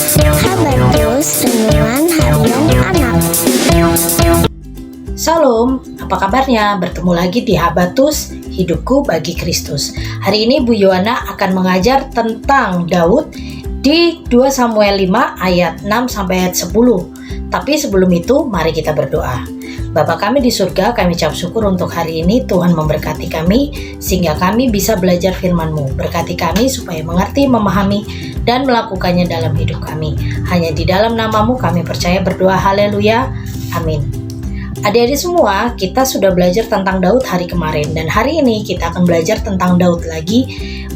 Habatus Renungan Harian Anak. Salam, apa kabarnya? Bertemu lagi di Habatus Hidupku Bagi Kristus. Hari ini Bu Yohana akan mengajar tentang Daud di 2 Samuel 5 ayat 6 sampai ayat 10. Tapi sebelum itu, mari kita berdoa. Bapa kami di surga, kami ucap syukur untuk hari ini. Tuhan memberkati kami sehingga kami bisa belajar firman-Mu. Berkati kami supaya mengerti, memahami, dan melakukannya dalam hidup kami. Hanya di dalam nama-Mu kami percaya berdoa. Haleluya. Amin. Adik-adik semua, kita sudah belajar tentang Daud hari kemarin. Dan hari ini kita akan belajar tentang Daud lagi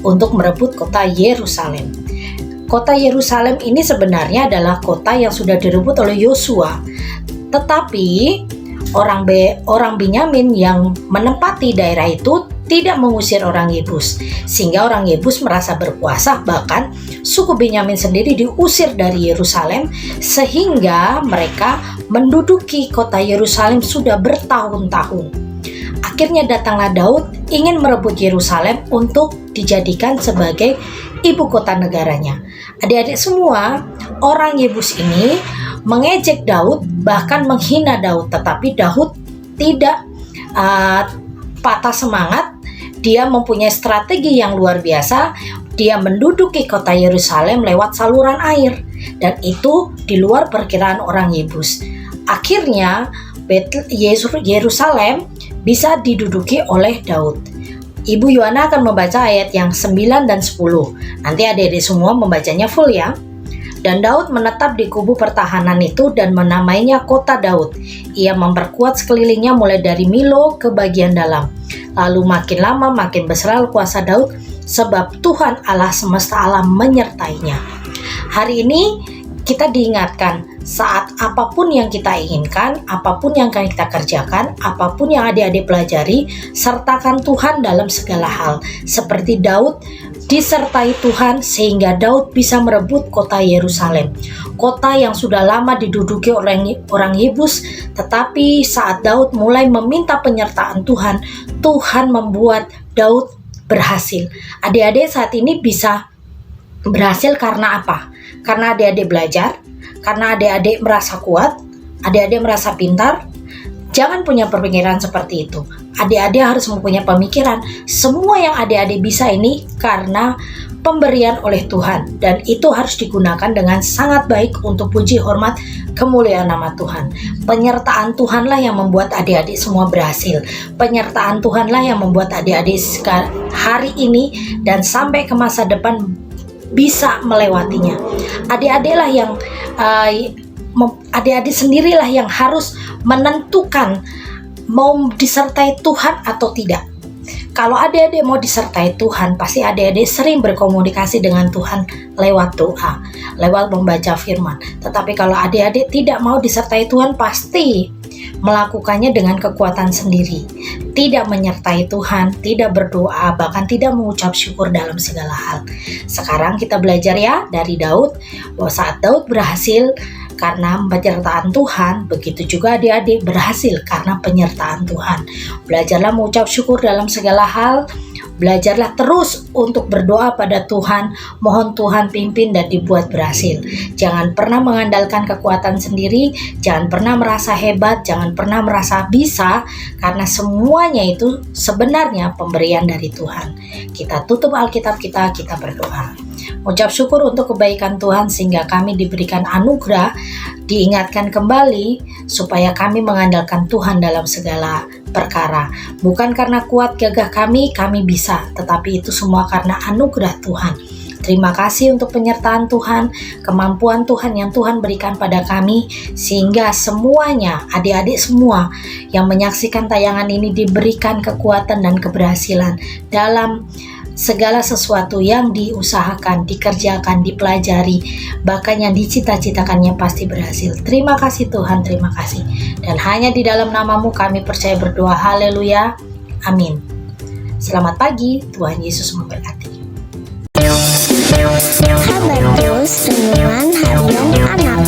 untuk merebut kota Yerusalem. Kota Yerusalem ini sebenarnya adalah kota yang sudah direbut oleh Yosua. Tetapi orang Benyamin yang menempati daerah itu tidak mengusir orang Yebus, sehingga orang Yebus merasa berkuasa. Bahkan suku Benyamin sendiri diusir dari Yerusalem, sehingga mereka menduduki kota Yerusalem sudah bertahun-tahun. Akhirnya datanglah Daud ingin merebut Yerusalem untuk dijadikan sebagai ibu kota negaranya. Adik-adik semua, orang Yebus ini mengejek Daud, bahkan menghina Daud, tetapi Daud tidak patah semangat. Dia mempunyai strategi yang luar biasa. Dia menduduki kota Yerusalem lewat saluran air, dan itu di luar perkiraan orang Yebus. Akhirnya Yerusalem bisa diduduki oleh Daud. Ibu Yohana akan membaca ayat yang 9 dan 10. Nanti adik-adik semua membacanya full ya. Dan Daud menetap di kubu pertahanan itu dan menamainya kota Daud. Ia memperkuat sekelilingnya mulai dari Milo ke bagian dalam. Lalu makin lama makin besar kuasa Daud, sebab Tuhan Allah semesta alam menyertainya. Hari ini kita diingatkan, saat apapun yang kita inginkan, apapun yang kita kerjakan, apapun yang adik-adik pelajari, sertakan Tuhan dalam segala hal. Seperti Daud disertai Tuhan sehingga Daud bisa merebut kota Yerusalem, kota yang sudah lama diduduki oleh orang Yebus. Tetapi saat Daud mulai meminta penyertaan Tuhan, Tuhan membuat Daud berhasil. Adik-adik saat ini bisa berhasil karena apa? Karena adik-adik belajar, karena adik-adik merasa kuat, adik-adik merasa pintar. Jangan punya pemikiran seperti itu. Adik-adik harus mempunyai pemikiran, semua yang adik-adik bisa ini karena pemberian oleh Tuhan. Dan itu harus digunakan dengan sangat baik untuk puji hormat kemuliaan nama Tuhan. Penyertaan Tuhanlah yang membuat adik-adik semua berhasil. Penyertaan Tuhanlah yang membuat adik-adik hari ini dan sampai ke masa depan bisa melewatinya. Adik-adiklah yang adik-adik sendirilah yang harus menentukan mau disertai Tuhan atau tidak. Kalau adik-adik mau disertai Tuhan, pasti adik-adik sering berkomunikasi dengan Tuhan lewat doa, lewat membaca firman. Tetapi kalau adik-adik tidak mau disertai Tuhan, pasti melakukannya dengan kekuatan sendiri, tidak menyertai Tuhan, tidak berdoa, bahkan tidak mengucap syukur dalam segala hal. Sekarang kita belajar ya dari Daud, bahwa saat Daud berhasil karena penyertaan Tuhan, begitu juga adik-adik berhasil karena penyertaan Tuhan. Belajarlah mengucap syukur dalam segala hal. Belajarlah terus untuk berdoa pada Tuhan, mohon Tuhan pimpin dan dibuat berhasil. Jangan pernah mengandalkan kekuatan sendiri, jangan pernah merasa hebat, jangan pernah merasa bisa, karena semuanya itu sebenarnya pemberian dari Tuhan. Kita tutup Alkitab kita berdoa. Ucap syukur untuk kebaikan Tuhan sehingga kami diberikan anugerah, diingatkan kembali supaya kami mengandalkan Tuhan dalam segala perkara. Bukan karena kuat gagah kami bisa, tetapi itu semua karena anugerah Tuhan. Terima kasih untuk penyertaan Tuhan, kemampuan Tuhan yang Tuhan berikan pada kami, sehingga semuanya, adik-adik semua yang menyaksikan tayangan ini diberikan kekuatan dan keberhasilan dalam segala sesuatu yang diusahakan, dikerjakan, dipelajari, bahkan yang dicita-citakannya pasti berhasil. Terima kasih Tuhan, terima kasih. Dan hanya di dalam nama-Mu kami percaya berdoa. Haleluya. Amin. Selamat pagi, Tuhan Yesus memberkati. Habatus Renungan Harian Anak.